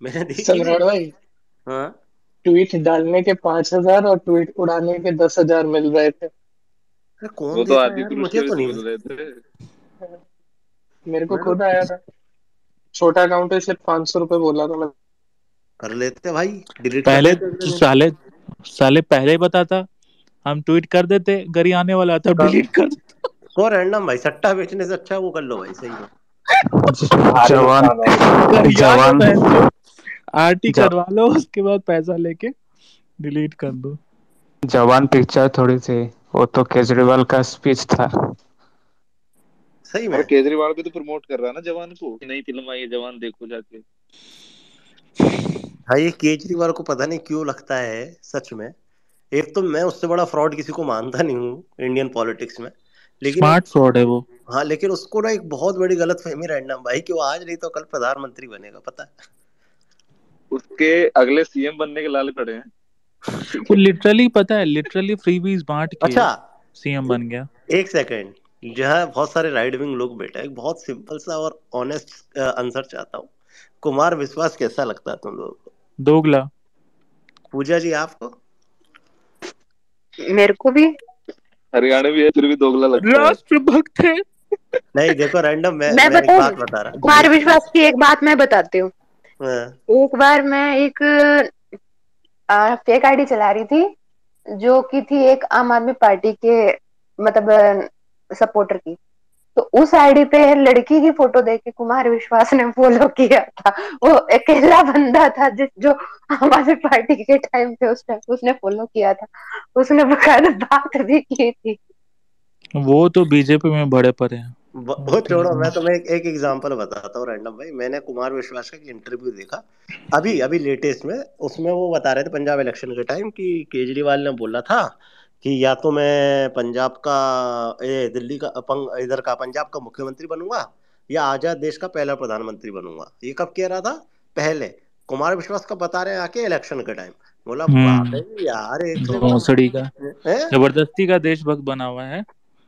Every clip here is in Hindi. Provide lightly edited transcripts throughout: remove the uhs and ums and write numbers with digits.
मैंने देखी नहीं। सम्राट भाई, हाँ। ट्वीट डालने के 5,000 और ट्वीट उड़ाने के 10,000 मिल रहे थे। अरे कौन वो तो देता है आदि यार, पुरुष मुझे के भी तो नहीं मिल मिला। रहे थे। मेरे को मैं तो खुद आया था। छोटा अकाउंट है इसलिए 500 रुपये बोला था मैं। कर लेते भाई, डिलीट कर पहले देते अगले तो दिन। साले साले पहले बताता, हम ट्वीट कर देते, गरी आने वाला तब क- डिलीट कर देता। सो रैंडम भाई, सट्टा बेचने से अच्छा वो कर लो भाई, सही में। भारी जवान, नुकसान होगा। गरिया लो जवान बहनचोद, आरटी ज, करवा लो, उसके बाद पैसा लेके डिलीट कर दो। जवान पिक्चर थोड़ी थी, वो तो केजरीवाल का स्पीच था। सही अरे में। केजरीवाल भी तो प्रमोट कर रहा है ना जवान को, नई फिल्म आई है जवान, देखो जाके। भाई ये केजरीवाल को पता नहीं क्यों लगता है सच में। एक तो मैं उससे बड़ा फ्रॉड किसी को मानता नहीं हूँ इंडियन पॉलिटिक्स में, लेकिन एक, स्मार्ट फ्रॉड है वो। हाँ लेकिन उसको ना एक बहुत बड़ी गलत फहमी रैंडम भाई कि वो आज नहीं तो कल प्रधानमंत्री बनेगा, पता है। उसके अगले सीएम बनने के लाले पड़े हैं। ठीक वो है। लिटरली पता है, लिटरली फ्रीबीज बांट के अच्छा, सीएम बन गया। एक सेकंड, जहाँ बहुत सारे राइट विंग लोग बैठे हैं, एक बहुत सिंपल सा और ऑनेस्ट आंसर चाहता हूँ। कुमार विश्वास कैसा लगता है तुम लोगों को? दोगला। पूजा जी आपको? मेरे को भी। हरियाणा भी है फिर भी दोगला लगता है। राष्ट्रभक्त है। नहीं देखो रैंडम, मैं मैं मैं एक बताऊं, बात बता रहा कुमार देख। विश्वास की एक बात मैं बताती हूँ। हाँ, एक बार मैं एक फेक आईडी चला रही थी, जो की थी एक आम आदमी पार्टी के मतलब सपोर्टर की। तो उस आईडी पे लड़की की फोटो देख के कुमार विश्वास ने फॉलो किया था। वो अकेला बंदा था जिस जो आम आदमी पार्टी के टाइम पे उस टाइम उसने फॉलो किया था। उसने बकायदा बात भी की थी। वो तो बीजेपी में बड़े पड़े हैं। वो वो तो छोड़ो, मैं तुम्हें एक एग्जांपल बताता हूँ रैंडम भाई। मैंने कुमार विश्वास का एक इंटरव्यू देखा अभी अभी लेटेस्ट में। उसमें वो बता रहे थे पंजाब इलेक्शन के टाइम कि केजरीवाल ने बोला था कि या तो मैं पंजाब का, दिल्ली का, इधर का पंजाब का मुख्यमंत्री बनूंगा, या आजाद देश का पहला प्रधानमंत्री बनूंगा। ये कब कह रहा था? पहले। कुमार विश्वास का बता रहे हैं आके इलेक्शन के टाइम। बोला वाकई यार, एक से एक भोसड़ी का है। जबरदस्ती का देशभक्त बना हुआ है।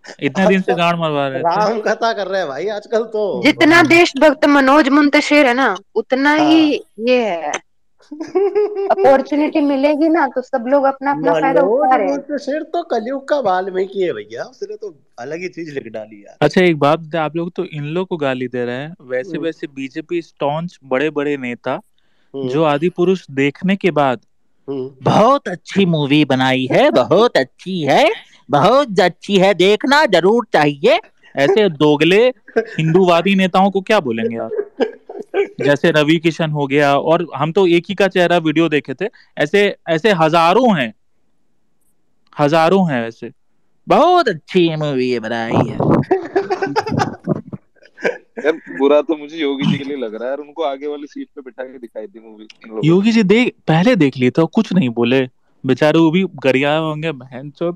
इतने दिन से आजकल गांड मरवा रहे थे। राम कथा कर रहे हैं भाई आजकल तो। जितना देशभक्त मनोज मुंतशिर है ना, उतना ही हाँ। ये है। अपॉर्चुनिटी मिलेगी ना तो सब लोग अपना अपना फायदा मनोज उठा रहे हैं। मुंतशिर तो कलयुग का वाल्मीकि है भैया, उसने तो अलग ही चीज लिख डाली यार। अच्छा एक बात बता, आप लोग तो इन लोग को गाली दे रहे हैं, वैसे हम्म। वैसे बीजेपी स्टॉन्च बड़े बड़े नेता हम्म। जो आदि पुरुष देखने के बाद हम्म। बहुत अच्छी मूवी बनाई है, बहुत अच्छी है, बहुत अच्छी है, देखना जरूर चाहिए, ऐसे दोगले हिंदूवादी नेताओं को क्या बोलेंगे आप? जैसे रवि किशन हो गया, और हम तो एक ही का चेहरा वीडियो देखे थे। ऐसे ऐसे हजारों हैं, हजारों हैं ऐसे, बहुत अच्छी मूवी बनाई है। यार बुरा तो मुझे योगी जी के लिए लग रहा है यार, उनको आगे वाली सीट पे बिठा के दिखाई थी मूवी इन लोगों ने। योगी जी देख पहले देख लिए तो कुछ नहीं बोले, बेचारे वो भी गरिया होंगे, बहन चो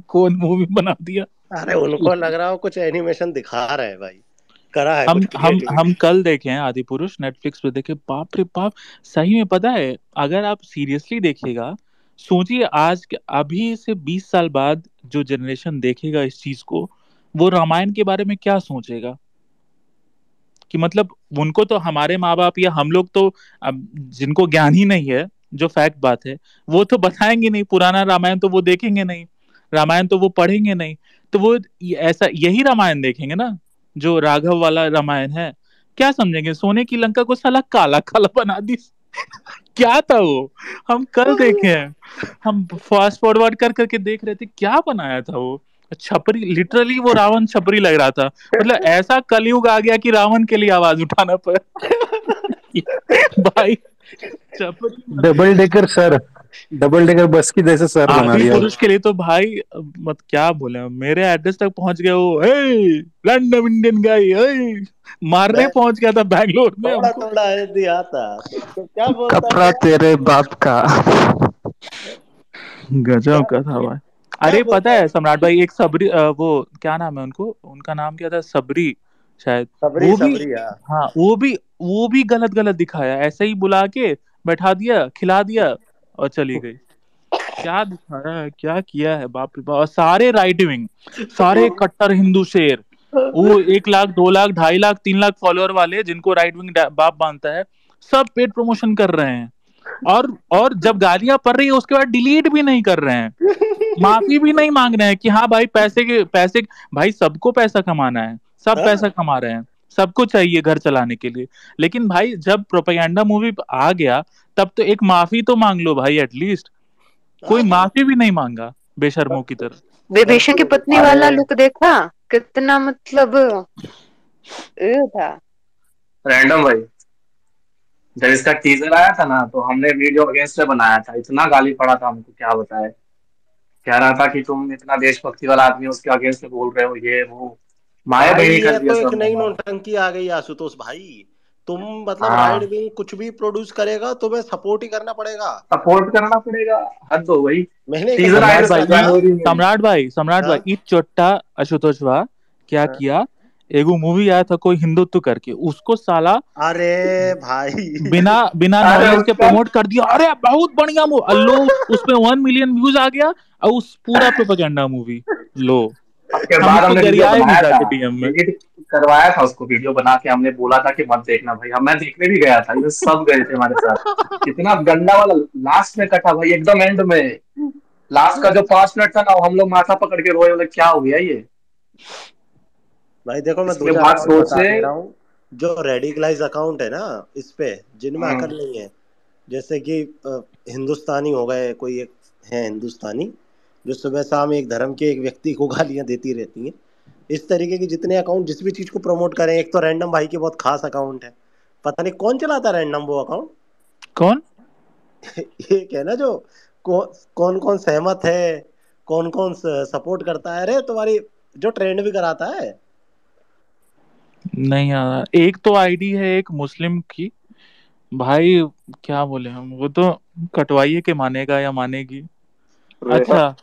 कौन मूवी बना दिया। अरे उनको लग रहा हो कुछ एनिमेशन दिखा रहे हैं भाई, करा है हम कुछ हम क्रिएटिविटी। हम कल देखे हैं आदि पुरुष, नेटफ्लिक्स पे देखे, बाप रे बाप। सही में पता है, अगर आप सीरियसली देखिएगा, सोचिए आज अभी से 20 साल बाद जो जनरेशन देखेगा इस चीज को, वो रामायण के बारे में क्या सोचेगा? कि मतलब उनको तो हमारे माँ बाप या हम लोग तो, अब जिनको ज्ञान ही नहीं है, जो फैक्ट बात है, वो तो बताएंगे नहीं, पुराना रामायण तो वो देखेंगे नहीं, रामायण तो वो पढ़ेंगे नहीं। तो वो ऐसा यही रामायण देखेंगे ना, जो राघव वाला रामायण है। क्या समझेंगे? सोने की लंका को साला काला काला बना दी। क्या था वो? हम कल देखे हैं, हम फास्ट फॉरवर्ड कर करके देख रहे थे, क्या बनाया था वो। छपरी, लिटरली वो रावण छपरी लग रहा था। मतलब ऐसा कलयुग आ गया कि रावण के लिए आवाज उठाना पड़ा। भाई छपरी मत double decker sir, double decker bus की जैसे सर बना आदि दिया। पुरुष के लिए तो भाई, मत क्या बोले, मेरे एड्रेस तक पहुंच गए वो, हे रैंडम इंडियन गाय, हे मारने मैं पहुंच गया था बैंगलोर में थोड़ा हमको। हम्म। थोड़ा दिया था तो क्या बोलता कपड़ा क्या? तेरे बाप का। गजब क्या का था भाई। क्या अरे पता बोलता है है? सम्राट भाई, एक सबरी, वो क्या नाम है उनको, उनका नाम क्या था, सबरी शायद। सबरी वो भी, सबरी यार। हाँ वो भी गलत गलत दिखाया, ऐसे ही बुला के बैठा दिया, खिला दिया और चली गई। क्या दिखाया है, क्या किया है, बाप रे बाप। और सारे राइट विंग, सारे कट्टर हिंदू शेर, वो 1 लाख 2 लाख 2.5 लाख 3 लाख फॉलोअर वाले जिनको राइट विंग बाप मानता है, सब पेड प्रमोशन कर रहे हैं, और जब गालियां पड़ रही है उसके बाद डिलीट भी नहीं कर रहे हैं, माफी भी नहीं मांग रहे हैं कि हाँ भाई पैसे भाई सबको पैसा कमाना है, सब हाँ पैसा कमा रहे हैं, सबको चाहिए घर चलाने के लिए, लेकिन भाई जब प्रोपेगेंडा मूवी आ गया तब तो एक माफी तो मांग लो भाई एटलीस्ट। कोई हाँ जी। माफी भी नहीं मांगा बेशर्मों की तरह। विभीषण की पत्नी वाला अरे लुक देखा, कितना मतलब ये था। रैंडम भाई, जब इसका टीजर आया था ना तो हमने वीडियो अगेंस्ट में बनाया था, इतना गाली पड़ा था हमको क्या बताए। कह रहा था कि तुम इतना देशभक्ति वाला आदमी हो, उसके अगेंस्ट में बोल रहे हो, ये वो माया भाई बहनी कर ये दिया तो एक सब नई हमारा। नौटंकी आ गई आशुतोष भाई। तुम मतलब राइट हाँ, विंग कुछ भी प्रोड्यूस करेगा तुम्हें सपोर्ट ही करना पड़ेगा। सपोर्ट करना पड़ेगा, हद हो गई। मैंने एक टीजर आया सम्राट एग्जांपल भाई था बताया। जनवरी में। सम्राट भाई हाँ ई चोट्टा आशुतोष वाह क्या हाँ। किया, एगो मूवी आया था कोई हिंदुत्व करके, उसको साला अरे भाई बिना बिना अरे नॉलेज के उसका प्रमोट कर दिया, अरे बहुत बढ़िया मूवी लो, उसमें 1 मिलियन व्यूज आ गया, और उस पूरा प्रोपेगेंडा मूवी लो, उसके हम बाद उसको हमने वीडियो गरियाए भी बनाया था, जाके डीएम में। डिलीट करवाया था उसको, वीडियो बना के हमने बोला था कि मत देखना भाई। हम मैं देखने भी गया था, ये सब गए थे हमारे साथ। कितना गंदा वाला लास्ट में कटा भाई, एकदम एंड में। लास्ट का जो 5 मिनट था ना, वो हम लोग माथा पकड़ के रोए, बोले क्या हो गया ये। भाई देखो मैं दो इसके चार बाद अकाउंट बता सोचे। दे रहा हूँ जो रेडिकलाइज अकाउंट है ना इस पे, जिनमें अकल हम्म, नहीं है। जैसे कि हिंदुस्तानी हो गए, कोई एक है हिंदुस्तानी जो सुबह शाम एक धर्म के एक व्यक्ति को गालियां देती रहती हैं। इस तरीके के जितने अकाउंट जिस भी चीज को प्रमोट करें, एक तो रैंडम भाई के बहुत खास अकाउंट है, पता नहीं कौन चलाता है रैंडम वो अकाउंट। कौन? एक है ना जो कौन कौन सहमत है, कौन कौन सपोर्ट करता है, अरे तुम्हारी जो ट्रेंड भी कराता है। नहीं यार, एक तो आईडी है एक मुस्लिम की, भाई क्या बोले हम, वो तो कटवाइए के मानेगा या मानेगी। रेहा। अच्छा,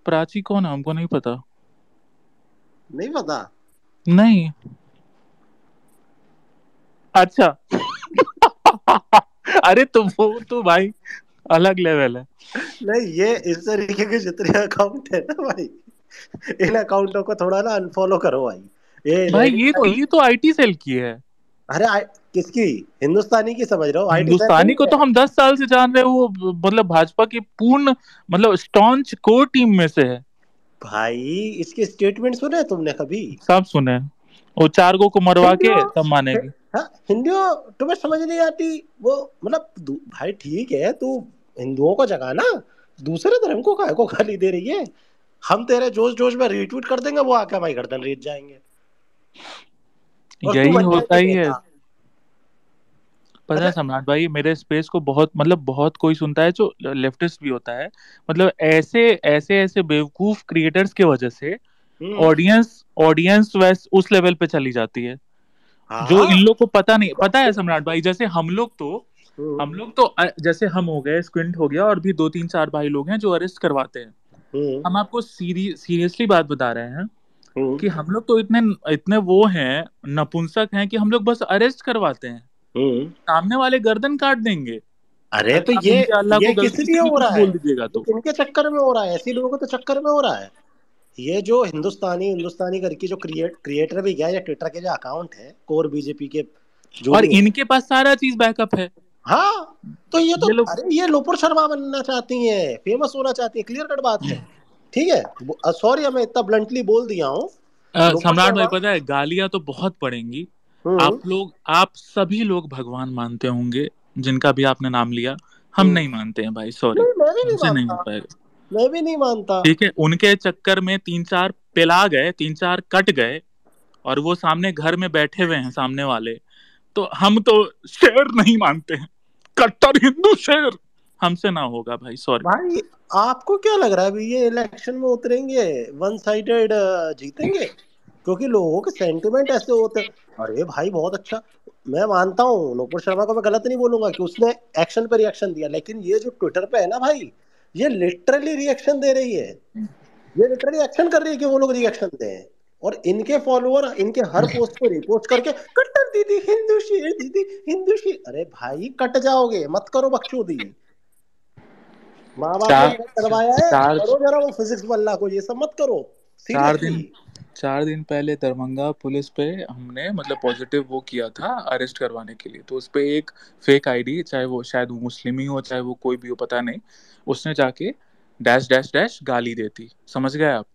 प्राची कौन है हमको नहीं पता। नहीं पता। नहीं, अच्छा अरे तो वो तो भाई अलग लेवल है। नहीं ये इस तरीके के जितने अकाउंट है ना भाई, इन अकाउंटों को थोड़ा ना अनफॉलो करो भाई। ये भाई रेडिकल। ये तो आईटी सेल की है। अरे किसकी? हिंदुस्तानी की समझ रहे हो, आईटी सेल हिंदुस्तानी नहीं को है। तो हम 10 साल से जान रहे हैं, वो मतलब भाजपा की पूर्ण मतलब स्टॉन्च कोर टीम में से है। भाई इसके स्टेटमेंट सुने तुमने कभी? सब सुने हैं। वो 4 गो को मरवा के हिंदियों, तब मानेगी। हाँ हिंदियों तुम्हें समझ नहीं आती वो, मतलब भाई ठीक है तू हिंदुओं को जगाना, दूसरे धर्म को काहे को गाली दे रही है? हम तेरे जोश जोश में रीट्वीट कर देंगे, वो आके हमारी गर्दन रेत जाएंगे और तू यही बन होता जाएंगे ही है। नेता। पता है अच्छा। सम्राट भाई, मेरे स्पेस को बहुत मतलब बहुत कोई सुनता है जो लेफ्टिस्ट भी होता है, मतलब ऐसे ऐसे ऐसे बेवकूफ क्रिएटर्स की वजह से हम्म। ऑडियंस ऑडियंस वैस उस लेवल पे चली जाती है जो इन हाँ। लोग को पता नहीं। पता है सम्राट भाई, जैसे हम्म। हम लोग तो जैसे हम हो गए, स्क्विंट हो गया, और भी 2 3 4 भाई लोग हैं जो अरेस्ट करवाते हैं। हम्म। हम आपको सीरियसली बात बता रहे हैं हम्म। कि हम लोग तो इतने इतने वो हैं, नपुंसक हैं कि हम लोग बस अरेस्ट करवाते हैं, हम्म। सामने वाले गर्दन काट देंगे अरे तो अगर आप इनके अल्लाह को ये किस गलती लिए से भी हो कुछ रहा है? बोल दीजिएगा ये तो। किनके चक्कर में हो रहा है? ऐसे लोगों के तो चक्कर में हो रहा है। ये जो हिंदुस्तानी हिंदुस्तानी करके जो क्रिएटर भी गया, या ट्विटर के जो अकाउंट है कोर बीजेपी के जो और भी है। इनके पास सारा चीज बैकअप है। हाँ तो ये तो ये लोग अरे ये लोपुर शर्मा बनना चाहती हैं, फेमस होना चाहती है, क्लियर कट बात है। ठीक है सॉरी मैं इतना ब्लंटली बोल दिया हूँ। लोपुर सम्राट भाई शर्मा। पता है गालियां तो बहुत पड़ेंगी। हम्म। आप सभी लोग भगवान मानते होंगे जिनका भी आपने नाम लिया, हम हम्म। नहीं मानते हैं भाई, सॉरी, नहीं मैं भी नहीं हमसे नहीं हो मानता, पाएगा। मैं भी नहीं मानता। ठीक है, उनके चक्कर में 3 4 पिला गए, 3 4 कट गए, और वो सामने घर में बैठे हुए हैं सामने वाले, तो हम तो शेर नहीं मानते हैं, कट्टर हिंदू शेर हमसे ना होगा भाई, सॉरी। भाई आपको क्या लग रहा है अभी ये इलेक्शन में उतरेंगे वन साइडेड जीतेंगे? क्योंकि लोगों के सेंटिमेंट ऐसे होते हैं। अरे भाई बहुत अच्छा, मैं मानता हूँ नूपुर शर्मा को मैं गलत नहीं बोलूंगा कि उसने एक्शन पे रिएक्शन दिया, लेकिन ये जो ट्विटर पे है ना भाई, ये लिटरली रिएक्शन दे रही है, ये लिटरली एक्शन कर रही है कि वो लोग रिएक्शन दें। और इनके फॉलोअर इनके हर पोस्ट को रिपोस्ट करके कट्टर दीदी हिंदू शेर, दीदी हिंदू शेर। अरे भाई कट जाओगे, मत करो बकचोदी। माँ बाप ने चार घर करवाया है, चार करो जरा वो फिजिक्स वाला को, ये सब मत करो 4 सीरियसली। दिन 4 दिन पहले दरभंगा पुलिस पे हमने मतलब पॉजिटिव वो किया था अरेस्ट करवाने के लिए, तो उस पे एक फेक आईडी, चाहे वो शायद वो मुस्लिम ही हो चाहे वो कोई भी हो पता नहीं, उसने जाके डैश डैश डैश गाली देती, समझ गए आप।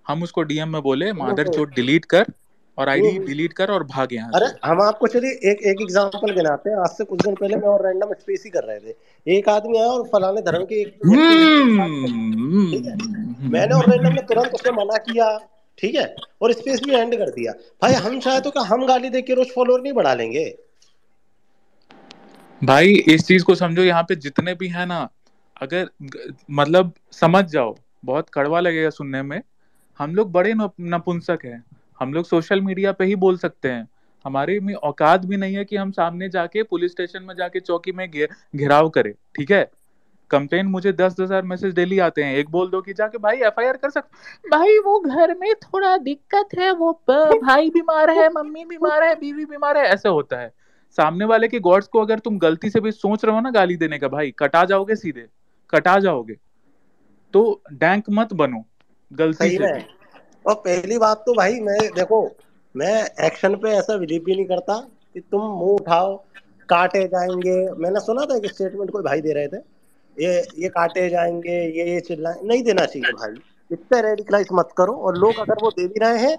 हम उसको डीएम में बोले मादर चोट डिलीट कर और आईडी डिलीट कर और भाग यहाँ अरे से। हम आपको चलिए एक एक एग्जांपल गिनाते हैं। आज से कुछ दिन पहले मैं और रैंडम स्पेस ही कर रहे थे, एक आदमी आया और फलाने धर्म के एक व्यक्ति ने, ठीक है, मैंने और रैंडम ने तुरंत उसे मना किया, ठीक है, और स्पेस भी एंड कर दिया। भाई हम चाहे तो क्या हम गाली दे के रोज फॉलोअर नहीं बढ़ा लेंगे? भाई इस चीज को समझो, यहाँ पे जितने भी है ना, अगर मतलब समझ जाओ, बहुत कड़वा लगेगा सुनने में, हम लोग बड़े नपुंसक हैं। हम लोग सोशल मीडिया पे ही बोल सकते हैं, हमारे में औकात भी नहीं है कि हम सामने जाके पुलिस स्टेशन में जाके चौकी में घेराव करें, ठीक है। कंप्लेन मुझे 10,000 मैसेज डेली आते हैं, एक बोल दो कि जाके भाई एफआईआर कर सकते, भाई वो घर में थोड़ा दिक्कत है, वो भाई बीमार है, मम्मी बीमार है, बीवी बीमार है, ऐसा होता है। सामने वाले के गॉड्स को अगर तुम गलती से भी सोच रहे हो ना गाली देने का, भाई कटा जाओगे, सीधे कटा जाओगे। तो डैंक मत बनो गलती सही से। में। और पहली बात तो भाई मैं देखो, मैं एक्शन पे ऐसा बिलीव भी नहीं करता कि तुम मुंह उठाओ काटे जाएंगे। मैंने सुना था एक स्टेटमेंट कोई भाई दे रहे थे, ये काटे जाएंगे, ये चिल्लाए, नहीं देना चाहिए भाई। इतने रेडिकलाइज मत करो, और लोग अगर वो दे भी रहे हैं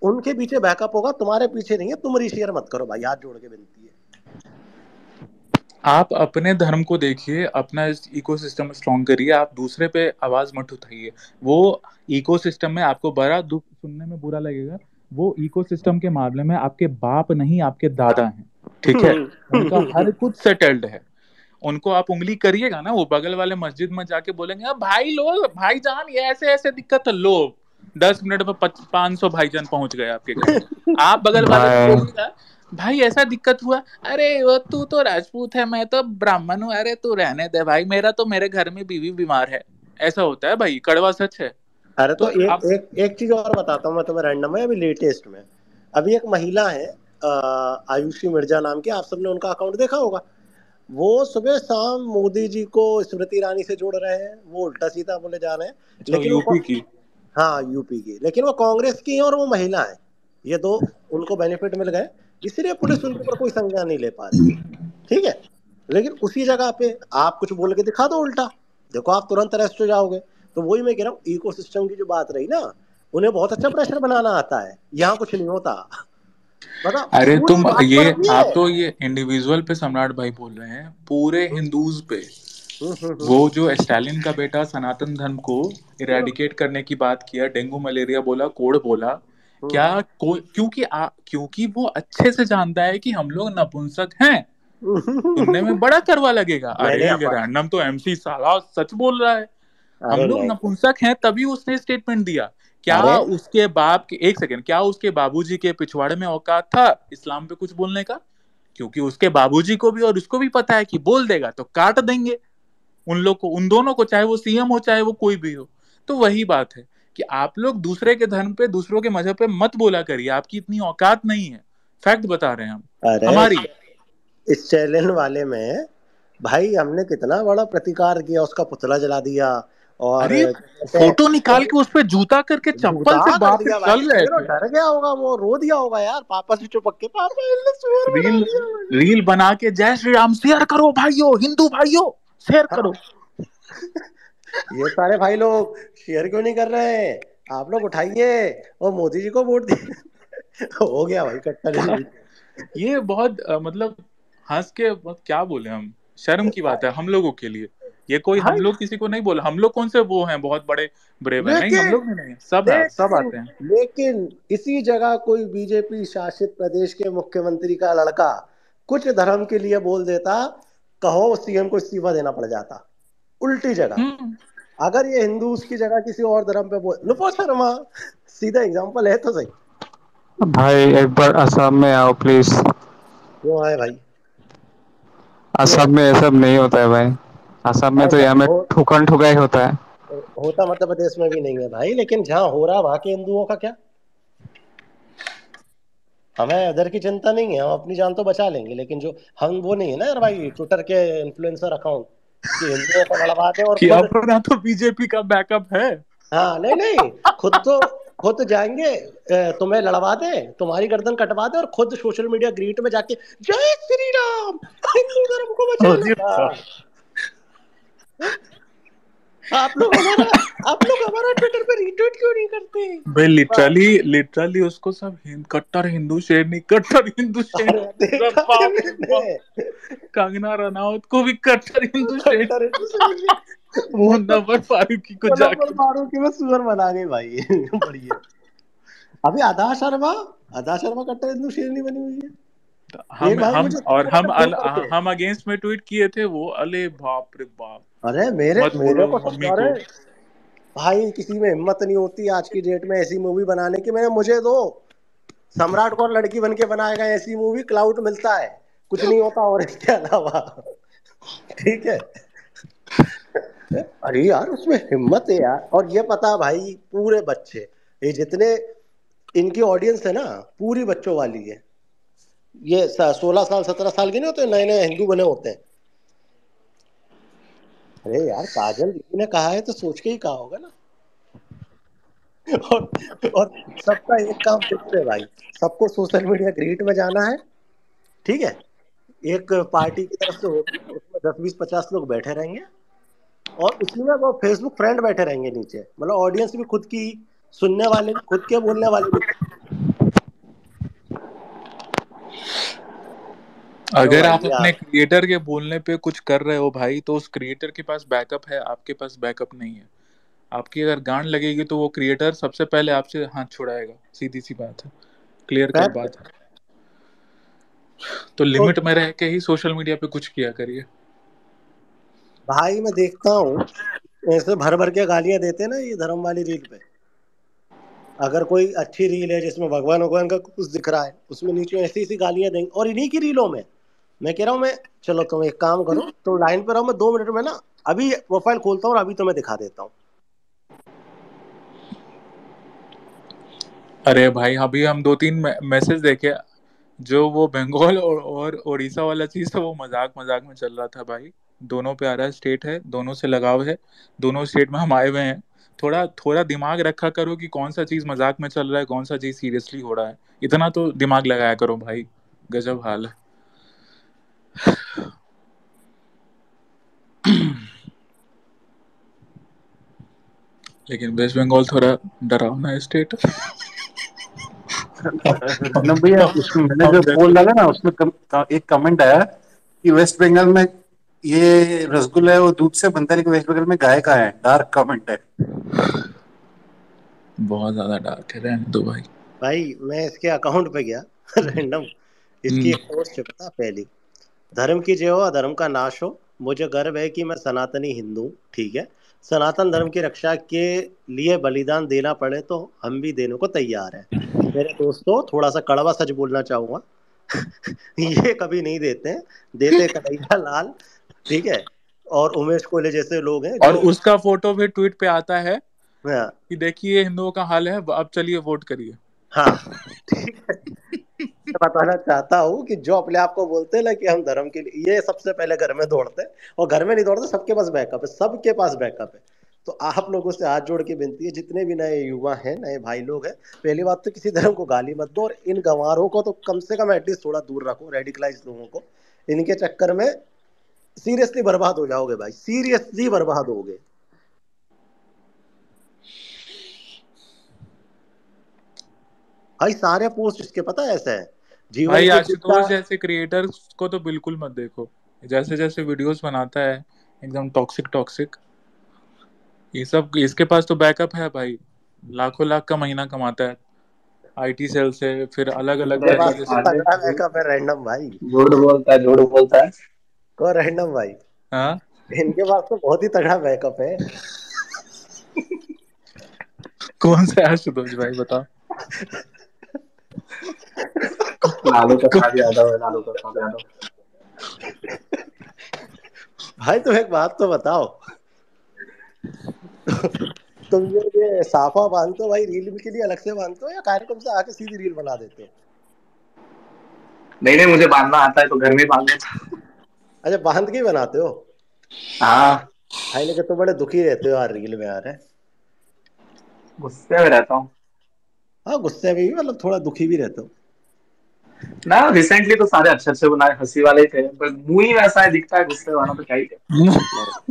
उनके पीछे बैकअप होगा, तुम्हारे पीछे नहीं है। तुम रीशेयर मत करो भाई, हाथ जोड़ के विनती है। आप अपने धर्म को देखिए, अपना इकोसिस्टम स्ट्रॉन्ग करिए, आप दूसरे पे आवाज मत उठाइए। वो इकोसिस्टम में आपको बड़ा दुख सुनने में बुरा लगेगा, वो इकोसिस्टम के मामले में आपके बाप नहीं आपके दादा हैं, ठीक है। उनका हर कुछ सेटल्ड है, उनको आप उंगली करिएगा ना, वो बगल वाले मस्जिद में जाके बोलेंगे अब भाई लोग भाईजान ये ऐसे ऐसे दिक्कत है, लो 10 मिनट में 500 भाईजान पहुंच गए आपके घर। आप बगल वाले को बोलिएगा भाई ऐसा दिक्कत हुआ, अरे वो तू तो राजपूत है मैं तो ब्राह्मण हूँ, अरे तू रहने दे भाई, मेरे घर में बीवी बीमार है। ऐसा होता है भाई, कड़वा सच है। अरे तो एक आप एक चीज और बताता हूँ मैं तुम्हें रैंडम है। अभी लेटेस्ट में अभी एक महिला है आयुषी मिर्जा नाम की, आप सबने उनका अकाउंट देखा होगा। वो सुबह शाम मोदी जी को स्मृति ईरानी से जोड़ रहे हैं, वो उल्टा सीधा बोले जा रहे हैं। लेकिन यूपी की, हाँ यूपी की, लेकिन वो कांग्रेस की है और वो महिला है, ये दो उनको बेनिफिट मिल गए, इसलिए पुलिस उनके ऊपर कोई संज्ञान नहीं ले पा रही, ठीक है। लेकिन उसी जगह पे आप कुछ बोल के दिखा दो उल्टा, देखो आप तुरंत अरेस्ट हो जाओगे। तो वही मैं कह रहा हूँ, इकोसिस्टम की जो बात रही ना, उन्हें बहुत अच्छा प्रेशर बनाना आता है, यहाँ कुछ नहीं होता। मतलब अरे पूरी तुम बात ये पड़ती आप है। तो ये इंडिविजुअल पे सम्राट भाई बोल रहे हैं, पूरे हिंदूज पे वो जो स्टालिन का बेटा सनातन धर्म को इरेडिकेट करने की बात किया, डेंगू मलेरिया बोला, कोड़ बोला, क्या क्योंकि वो अच्छे से जानता है कि हम लोग नपुंसक हैं। सुनने में बड़ा करवा लगेगा, अरे रैंडम तो एमसी साला सच बोल रहा है, हम लोग नपुंसक हैं, तभी उसने स्टेटमेंट दिया। क्या उसके बाप के, एक सेकंड, क्या उसके बाबूजी के पिछवाड़े में औकात था इस्लाम पे कुछ बोलने का? क्योंकि उसके बाबूजी को भी और उसको भी पता है कि बोल देगा तो काट देंगे उन लोग को, उन दोनों को, चाहे वो सीएम हो चाहे वो कोई भी हो। तो वही बात है कि आप लोग दूसरे के धर्म पे, दूसरों के मजहब पे मत बोला करिए, आपकी इतनी औकात नहीं है। फैक्ट बता रहे हैं हम। हमारी इस चैलेंज वाले में भाई हमने कितना बड़ा प्रतिकार किया, उसका पुतला जला दिया, और अरे फोटो निकाल के उस पे जूता करके चप्पल से बाप पे चल रहे थे। डर गया होगा वो, रो दिया होगा यार, पापा से चुपक के, पापा रील बना के जय श्री राम शेयर करो भाइयों, हिंदू भाइयों शेयर करो। ये सारे भाई लोग शेयर क्यों नहीं कर रहे हैं? आप लोग उठाइए और मोदी जी को वोट दिए। हो गया भाई कट्टर। ये बहुत मतलब हंस के क्या बोले हम, शर्म की बात है हम लोगों के लिए। ये कोई हम लोग किसी को नहीं बोला, हम लोग कौन से वो हैं बहुत बड़े ब्रेव हैं, नहीं हम लोग भी नहीं, सब आते हैं। लेकिन इसी जगह कोई बीजेपी शासित प्रदेश के मुख्यमंत्री का लड़का कुछ धर्म के लिए बोल देता, कहो सीएम को इस्तीफा देना पड़ जाता। उल्टी जगह अगर ये हिंदूज की जगह किसी और धर्म पे बोल, नुपुर शर्मा सीधा एग्जांपल है तो सही। भाई एक बार असम में आओ प्लीज। क्यों आए भाई? असम में ये सब नहीं होता है भाई, असम में तो यहाँ में ठुकन ठुकाई होता है। होता मध्य प्रदेश में भी नहीं है भाई, लेकिन जहाँ हो रहा वहां के हिंदुओं का क्या? हमें उधर की चिंता नहीं है, हम अपनी जान तो बचा लेंगे, लेकिन जो हम वो नहीं है ना यार भाई, ट्विटर के इन्फ्लुएंसर अकाउंट कि हिंदुओं को लड़वाते और अपना तो बीजेपी का बैकअप है। हाँ नहीं खुद तो खुद जाएंगे, तुम्हें लड़वा दे, तुम्हारी गर्दन कटवा दे और खुद सोशल मीडिया ग्रीट में जाके जय श्री राम, हिंदू धर्म को बचाना। अरे बाप। आप लोग हमारा ट्विटर पे रीट्वीट क्यों नहीं करते? भाई लिटरली उसको सब कट्टर हिंदू शेरनी, कट्टर हिंदू शेरनी। अरे देखा है बाप रे बाप। मैंने, कंगना रनावत को भी कट्टर हिंदू शेरनी। कट्टर हिंदू शेरनी। वो नंबर फारूकी को जाके मारो कि मैं सुअर बना गई भाई। बढ़िया। अभी आधा शर्मा कट्टर हिंदू शेरनी बनी हुई है। हम भाई हम मुझे और हम फोन करके, हम अगेंस्ट में ट्वीट किए थे वो। अले बाप रे बाप। अरे मेरे मत बोलो को मम्मी अरे को। भाई किसी में हिम्मत नहीं होती आज की डेट में ऐसी मूवी बनाने की। मैंने मुझे दो, सम्राट को लड़की बन के बनाएगा ऐसी मूवी, क्लाउड मिलता है, कुछ नहीं होता और इसके अलावा। ठीक है। अरे यार उसमें हिम्मत है यार। और ये पता भाई, पूरे बच्चे, ये जितने इनकी ऑडियंस है ना, पूरी बच्चों वाली है। ये 16 साल 17 साल के नहीं होते, नए नए हिंदू बने होते हैं। अरे यार काजल दीदी ने कहा है तो सोच के ही कहा होगा ना। और सबका एक काम फिक्स है भाई, सबको सोशल मीडिया ग्रीट में जाना है। ठीक है, एक पार्टी की तरफ से होगी, उसमें 10 20 50 लोग बैठे रहेंगे और उसमें वो फेसबुक फ्रेंड बैठे रहेंगे नीचे। मतलब ऑडियंस भी खुद की, सुनने वाले भी खुद के, बोलने वाले भी। अगर आप भैया अपने क्रिएटर के बोलने पे कुछ कर रहे हो भाई, तो उस क्रिएटर के पास बैकअप है, आपके पास बैकअप नहीं है। आपकी अगर गांड लगेगी तो वो क्रिएटर सबसे पहले आपसे हाथ छुड़ाएगा। सीधी सी बात है, क्लियर कट बात है। तो लिमिट में रह के ही सोशल मीडिया पे कुछ किया करिए भाई। मैं देखता हूँ ऐसे भर भर के गालियां देते ना ये धर्म वाली रील पे। अगर कोई अच्छी रील है जिसमें भगवान का कुछ दिख रहा है, उसमें नीचे ऐसी ऐसी गालियां देंगे। और इन्हीं की रीलों में मैं कह रहा हूँ, मैं चलो तुम एक काम करो, तुम लाइन पे रहो, मैं 2 मिनट में ना अभी प्रोफाइल खोलता हूँ और अभी तुम्हें दिखा देता हूँ। अरे भाई अभी हम 2-3 मैसेज देखे, जो वो बंगाल और उड़ीसा वाला चीज था, वो मजाक मजाक में चल रहा था भाई। दोनों प्यारा स्टेट है, दोनों से लगाव है, दोनों स्टेट में हम आए हुए हैं। थोड़ा थोड़ा दिमाग रखा करो कि कौन सा चीज मजाक में चल रहा है, कौन सा चीज सीरियसली हो रहा है। इतना तो दिमाग लगाया करो भाई। गजब हाल है। लेकिन वेस्ट बंगाल थोड़ा डरावना स्टेट है। रनम भैया, उसमें मैंने जो पोल डाला ना, उसमें एक कमेंट आया कि वेस्ट बंगाल में ये रसगुल्ला है वो दूध से बनता है, लेकिन वेस्ट बंगाल में गाय का है। डार्क कमेंट है, बहुत ज्यादा डार्क है। रहने दो भाई। भाई मैं इसके अकाउंट पे गया रैंडम, इसकी एक पोस्ट है पता पहली, धर्म की जय हो अधर्म का नाश हो, मुझे गर्व है कि मैं सनातनी हिंदू। ठीक है, सनातन धर्म की रक्षा के लिए बलिदान देना पड़े तो हम भी देने को तैयार हैं। मेरे दोस्तों थोड़ा सा कड़वा सच बोलना चाहूंगा, ये कभी नहीं देते, देते कन्हैया लाल, ठीक है, और उमेश कोहली जैसे लोग हैं और जो। उसका फोटो भी ट्वीट पे आता है हाँ कि देखिए हिंदुओं का हाल है, अब चलिए वोट करिए। हाँ, ठीक है। मैं बताना चाहता हूँ कि जो अपने आप को बोलते हैं ना कि हम धर्म के लिए, ये सबसे पहले घर में दौड़ते हैं। और घर में नहीं दौड़ते, सबके पास बैकअप है, सबके पास बैकअप है। तो आप लोगों से हाथ जोड़ के विनती है, जितने भी नए युवा हैं, नए भाई लोग हैं, पहली बात तो किसी धर्म को गाली मत दो, और इन गंवारों को तो कम से कम एटलीस्ट थोड़ा दूर रखो, रेडिकलाइज लोगों को। इनके चक्कर में सीरियसली बर्बाद हो जाओगे भाई, सीरियसली बर्बाद होगे। भाई सारे पोस्ट इसके पता है ऐसा है, जीवन भाई की आशुतोष जैसे क्रिएटर्स को तो बिल्कुल मत देखो। जैसे जैसे वीडियोस बनाता है एकदम टॉक्सिक, ये सब इसके पास तो बैकअप है भाई। लाखों लाख का महीना कमाता है आईटी सेल से, फिर अलग अलग इनके पास तरीके तो से। तगड़ा बैकअप है रैंडम भाई। झूठ बोलता है। को रैंडम भाई, हाँ, इनके पास तो बहुत ही तगड़ा बैकअप है। कौन सा आशुतोष भाई बताओ। लालू प्रसाद यादव है, लालू प्रसाद यादव। भाई तुम एक बात तो बताओ, तुम ये साफा बांधते हो भाई, रील के लिए अलग से बांधते हो या कार्यक्रम से आके सीधी रील बना देते हो? नहीं, मुझे बांधना आता है तो घर में बांध लेता। अच्छा, बांध के ही बनाते हो? हाँ, भाई लेकिन तुम बड़े दुखी रहते हो यार रील में यार। गुस्से में रहता हूँ। हाँ, गुस्से में भी मतलब थोड़ा दुखी भी रहता हूँ। ना रिसेंटली तो सारे अच्छे अच्छे बनाए, हंसी वाले ही थे, पर मुंह ही वैसा है, दिखता है गुस्से वाला, तो क्या ही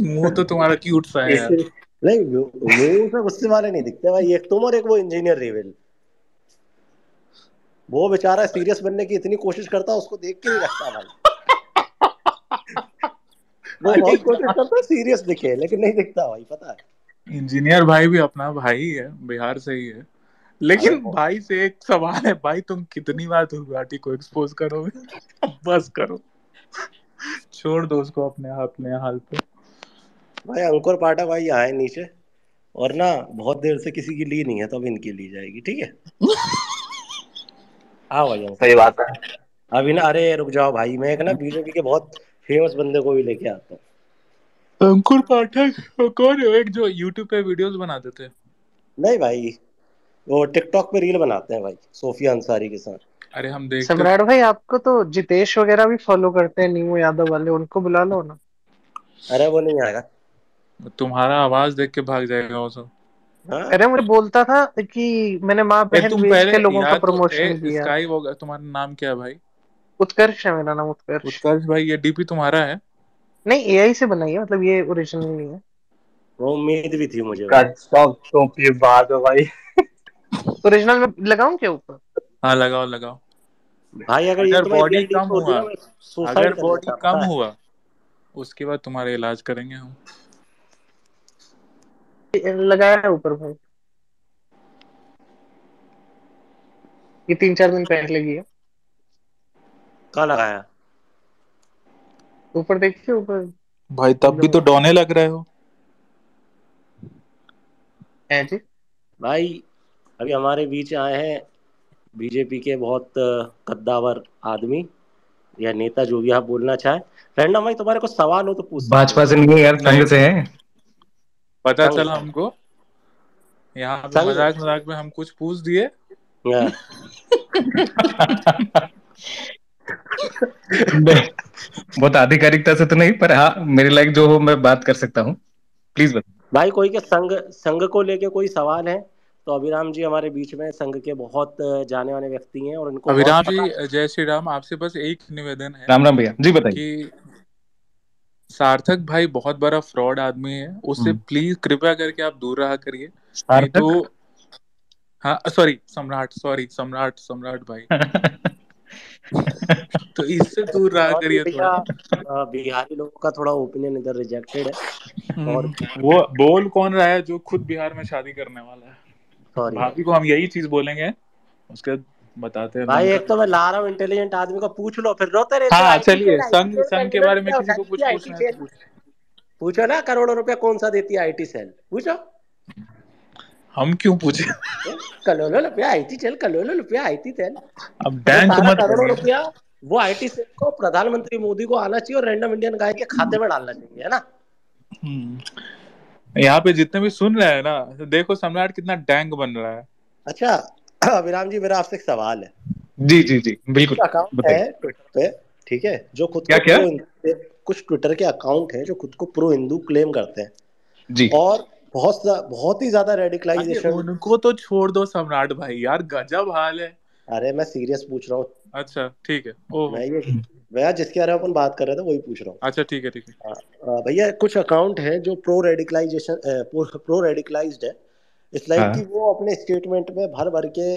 मुंह तो तुम्हारा क्यूट सा है यार। इसी नहीं, मुंह से गुस्से वाले नहीं दिखते भाई, एक तुम और एक वो इंजीनियर रेवल। वो बेचारा सीरियस बनने की इतनी कोशिश करता है, उसको देख के नहीं लगता भाई। वो भाई बहुत कोशिश करता है सीरियस दिखे, लेकिन नहीं दिखता भाई, पता है। इंजीनियर भाई भी अपना भाई ही है, बिहार से ही है। अरे लेकिन भाई से एक सवाल है, भाई तुम कितनी बार दुर्गाटी को एक्सपोज करोगे? अब बस करो, छोड़ दो उसको अपने हाल पे। भाई अंकुर पाठक भाई आए नीचे, और ना बहुत देर से किसी की ली नहीं है, तो अब इनकी ली जाएगी, ठीक है। हाँ भाई अंकुर सही बात है। अभी ना, अरे रुक जाओ भाई, मैं एक ना बीजेपी के बहुत फेमस बंदे को भी लेके आता हूँ। अंकुर पाठक कौन है? एक जो यूट्यूब पे वीडियोस बनाते थे? नहीं भाई, वो टिकटॉक पे रील बनाते हैं भाई, सोफिया अंसारी के साथ। अरे हम देखते सम्राट भाई, आपको तो जितेश वगैरह भी फॉलो करते हैं, नीमू यादव वाले, उनको बुला लो ना। अरे वो नहीं आएगा। तुम्हारा आवाज देख के भाग जाएगा वो सब। हाँ, अरे मुझे बोलता था कि मैंने माँ बहन तुम वेब पहले के लोगों का या तो प्रमोशन किया। स्काई वो, तुम्हारा नाम क्या है भाई? उत्कर्ष है मेरा नाम, उत्कर्ष। उत्कर्ष भाई, ये डीपी तुम्हारा है? नहीं, एआई से बनाई है, मतलब ये ओरिजिनल नहीं है। वो उम्मीद भी थी मुझे भाई। गजब तो की बात है भाई। ओरिजिनल में लगाऊं क्या ऊपर? हाँ लगाओ लगाओ। भाई अगर ये अगर तुम्हारी बॉडी रियल कम डीप होती हुआ, ना, मैं अगर सुसाइड कर बॉडी लेता, कम पता है। हुआ उसके बाद तुम्हारा इलाज करेंगे हम। लगाया है ऊपर भाई, ये 3-4 दिन पहले की है। कहाँ लगाया? ऊपर देखिए, ऊपर भाई तब भी एकदम तो डौने लग रहे हो। है जी। भाई अभी हमारे बीच आए हैं बीजेपी के बहुत कद्दावर आदमी या नेता, जो भी आप बोलना चाहें। रैंडम भाई, तुम्हारे कुछ सवाल हो तो पूछ सकते हो। भाजपा से नहीं है यार, नहीं, संघ से है। पता संघ चला हमको, यहाँ पे संघ मजाक मजाक में हम कुछ पूछ दिए। हाँ। नहीं, बहुत आधिकारिकता से तो नहीं, पर हाँ मेरे लायक जो हो मैं बात कर सकता हूँ। प्लीज बताओ। भाई कोई के संघ संघ को लेके कोई सवाल है तो अभिराम जी हमारे बीच में संघ के बहुत जाने माने व्यक्ति हैं, और उनको बहुत अभिराम पता। जी, जय श्री राम। आपसे बस एक निवेदन है राम राम भैया जी, बताइए। कि सार्थक भाई बहुत बड़ा फ्रॉड आदमी है, उससे प्लीज कृपया करके आप दूर रहा करिए, नहीं तो। हाँ सॉरी सम्राट, सॉरी सम्राट, सम्राट भाई। तो इससे दूर रहा सॉरी करिए भैया, थोड़ा। बिहारी लोगों का थोड़ा ओपिनियन इधर रिजेक्टेड है। और वो बोल कौन रहा है जो खुद बिहार में शादी करने वाला है? सॉरी भाई। भाभी को हम यही चीज बोलेंगे, उसके बाद बताते हैं भाई लंका। एक तो मैं ला रहा हूँ इंटेलिजेंट आदमी को, पूछ लो, फिर रोते रहते हो हाँ आईटी चलिए, सेल, आईटी संघ सेल का संघ के रिजल्ट बारे में क्या किसी को उठाती कुछ है आईटी पूछना है तो सेल? पूछ। पूछो ना, करोड़ों रुपया कौन सा देती है आईटी सेल, पूछो। हम क्यों पूछे? करोड़ों रुपया आईटी सेल, करोड़ों रुपया आईटी सेल। अब वो बैंक सारा मत करोड़ों करिए। रुपया वो आईटी सेल को प्रधानमंत्री मोदी को आना चाहिए और रैंडम इंडियन गाय के खाते में डालना चाहिए, है ना। यहाँ पे जितने भी सुन रहे हैं ना, तो देखो सम्राट कितना डैंग बन रहा है। अच्छा अभिराम जी, मेरा आपसे एक सवाल है। जी जी जी बिल्कुल, अकाउंट है बताइए। ट्विटर पे, ठीक है, जो खुद क्या को क्या? प्रो हिंदू, कुछ ट्विटर के अकाउंट है जो खुद को प्रो हिंदू क्लेम करते हैं, जी। और बहुत ही ज्यादा अरे रेडिकलाइजेशन। उनको तो छोड़ दो सम्राट भाई, यार गजब हाल है। अरे मैं सीरियस पूछ रहा हूँ। अच्छा ठीक है। ओहो। मैं जिसके बारे में अपन बात कर रहे थे वही पूछ रहा हूँ। अच्छा ठीक है ठीक है। भैया कुछ अकाउंट है जो प्रो रेडिकलाइज्ड है। इट्स लाइक कि वो अपने स्टेटमेंट में भर भर के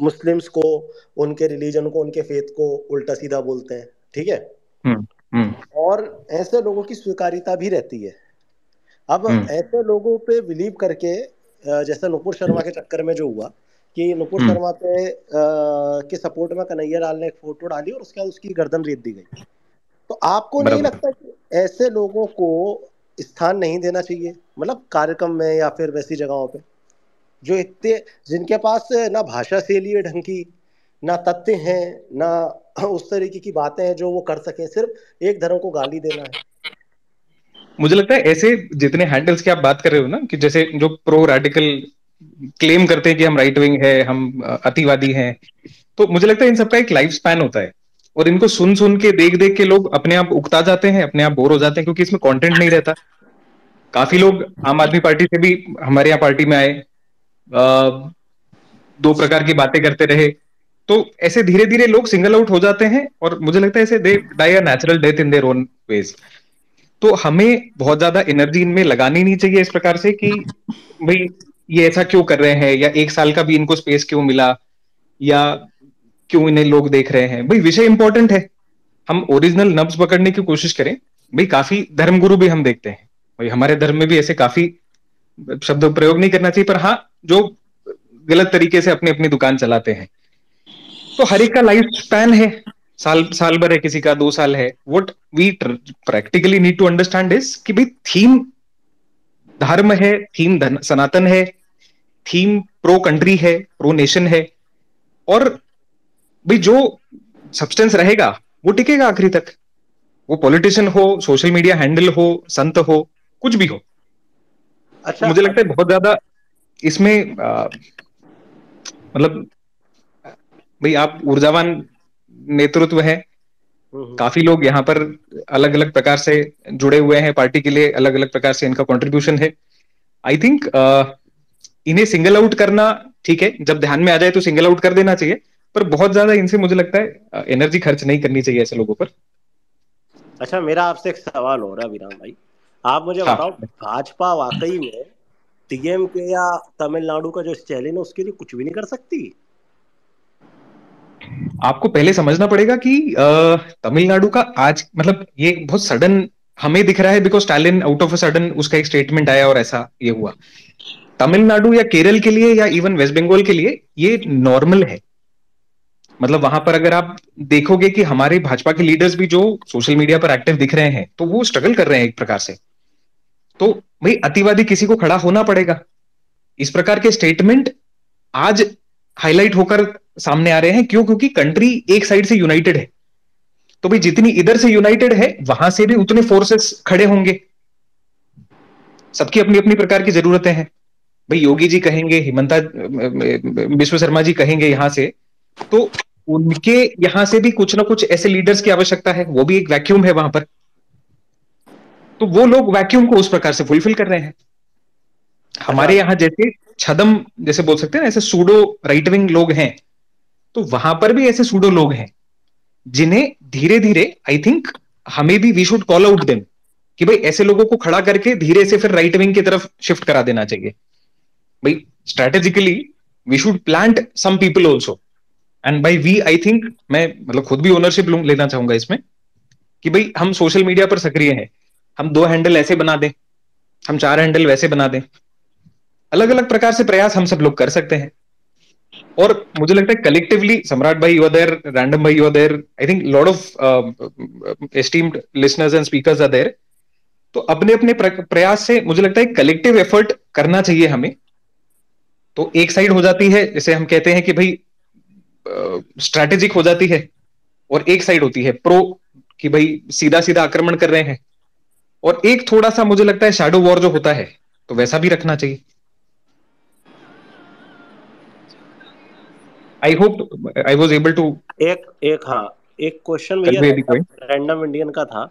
मुस्लिम्स को, उनके रिलीजन को, उनके फेथ को उल्टा सीधा बोलते हैं, ठीक है। और ऐसे लोगों की स्वीकार्यता भी रहती है। अब ऐसे लोगों पे बिलीव करके, जैसे नुपुर शर्मा के चक्कर में जो हुआ कि नुपुर शर्मा पे के सपोर्ट में कन्हैया लाल ने एक फोटो डाली और उसके बाद उसकी गर्दन रेत दी गई। तो आपको नहीं लगता कि ऐसे लोगों को स्थान नहीं देना चाहिए, मतलब कार्यक्रम में या फिर वैसी जगहों पे, जो इतने, जिनके पास ना भाषा शैली है ढंग की, ना तथ्य हैं, ना उस तरीके की बातें हैं जो वो कर सकें, सिर्फ एक धर्म को गाली देना है। मुझे लगता है ऐसे जितने हैंडल्स की आप बात कर रहे हो ना, कि जैसे जो प्रो रेडिकल क्लेम करते हैं कि हम राइट विंग है, हम अतिवादी हैं, तो मुझे लगता है इन सबका एक लाइफ स्पैन होता है, और इनको सुन सुन के देख देख के लोग अपने आप उकता जाते हैं, अपने आप बोर हो जाते हैं, क्योंकि इसमें कंटेंट नहीं रहता। काफी लोग आम आदमी पार्टी से भी हमारे यहाँ पार्टी में आए, दो प्रकार की बातें करते रहे, तो ऐसे धीरे धीरे लोग सिंगल आउट हो जाते हैं, और मुझे लगता है ऐसे they die a natural death in their own ways. तो हमें बहुत ज्यादा एनर्जी इनमें लगानी नहीं चाहिए इस प्रकार से कि भाई ये ऐसा क्यों कर रहे हैं, या एक साल का भी इनको स्पेस क्यों मिला, या क्यों इन्हें लोग देख रहे हैं। भाई विषय इंपॉर्टेंट है, हम ओरिजिनल नब्ज पकड़ने की कोशिश करें। भाई काफी धर्मगुरु भी हम देखते हैं, भाई हमारे धर्म में भी ऐसे काफी, शब्द प्रयोग नहीं करना चाहिए, पर हाँ जो गलत तरीके से अपनी अपनी दुकान चलाते हैं। तो हर एक का लाइफ स्पैन है, साल भर है, किसी का 2 साल है। What we practically need to understand is कि भाई थीम धर्म है, थीम सनातन है, थीम प्रो कंट्री है, प्रो नेशन है, और भाई जो सब्सटेंस रहेगा वो टिकेगा आखिरी तक। वो पॉलिटिशियन हो, सोशल मीडिया हैंडल हो, संत हो, कुछ भी हो। अच्छा, मुझे लगता है बहुत ज्यादा इसमें मतलब भाई आप ऊर्जावान नेतृत्व है, काफी लोग यहाँ पर अलग अलग प्रकार से जुड़े हुए हैं पार्टी के लिए, अलग अलग प्रकार से इनका कंट्रीब्यूशन है। आई थिंक इन्हें सिंगल आउट करना ठीक है, जब ध्यान में आ जाए तो सिंगल आउट कर देना चाहिए, पर बहुत ज्यादा इनसे मुझे लगता है एनर्जी खर्च नहीं करनी चाहिए ऐसे लोगों पर। अच्छा, मेरा आपसे एक सवाल हो रहा है विराम भाई, आप मुझे बताओ, भाजपा वाकई में टीएमके या तमिलनाडु का जो स्टैलिन है उसके लिए कुछ भी नहीं कर सकती? आपको पहले समझना पड़ेगा कि तमिलनाडु का आज मतलब ये बहुत सडन हमें दिख रहा है, because Stalin out of a sudden उसका एक स्टेटमेंट आया और ऐसा ये हुआ। तमिलनाडु या केरल के लिए या इवन वेस्ट बंगाल के लिए ये नॉर्मल है। मतलब वहां पर अगर आप देखोगे कि हमारे भाजपा के लीडर्स भी जो सोशल मीडिया पर एक्टिव दिख रहे हैं, तो वो स्ट्रगल कर रहे हैं एक प्रकार से। तो भाई अतिवादी किसी को खड़ा होना पड़ेगा। इस प्रकार के स्टेटमेंट आज हाईलाइट होकर सामने आ रहे हैं, क्यों? क्योंकि कंट्री एक साइड से यूनाइटेड है। तो भाई जितनी इधर से यूनाइटेड है, वहां से भी उतने फोर्सेस खड़े होंगे। सबकी अपनी अपनी प्रकार की जरूरतें हैं। भाई योगी जी कहेंगे, हिमंता विश्व शर्मा जी कहेंगे यहां से, तो उनके यहां से भी कुछ ना कुछ ऐसे लीडर्स की आवश्यकता है। वो भी एक वैक्यूम है वहां पर, तो वो लोग वैक्यूम को उस प्रकार से फुलफिल कर रहे हैं। हमारे यहाँ जैसे छदम जैसे बोल सकते हैं ना, ऐसे सूडो राइट विंग लोग हैं, तो वहां पर भी ऐसे सूडो लोग हैं जिन्हें धीरे धीरे आई थिंक हमें भी we should call out them कि भाई ऐसे लोगों को खड़ा करके धीरे से फिर राइट विंग की तरफ शिफ्ट करा देना चाहिए। भाई strategically we should plant some people also, and by we I think मैं मतलब खुद भी ओनरशिप लेना चाहूंगा इसमें कि भाई हम सोशल मीडिया पर सक्रिय हैं, हम 2 हैंडल ऐसे बना दें, हम 4 हैंडल वैसे बना दें। अलग अलग प्रकार से प्रयास हम सब लोग कर सकते हैं, और मुझे लगता है कलेक्टिवली सम्राट भाई यू आर देयर, रैंडम भाई you are there, I think lot of esteemed listeners and speakers are there. तो अपने अपने प्रयास से मुझे लगता है कलेक्टिव एफर्ट करना चाहिए हमें। तो एक साइड हो जाती है, जैसे हम कहते हैं कि भाई स्ट्रैटेजिक हो जाती है, और एक साइड होती है प्रो कि भाई सीधा सीधा आक्रमण कर रहे हैं, और एक थोड़ा सा मुझे लगता है शैडो वॉर जो होता है, तो वैसा भी रखना चाहिए। I hope I was able to एक एक क्वेश्चन भैया रैंडम इंडियन का था।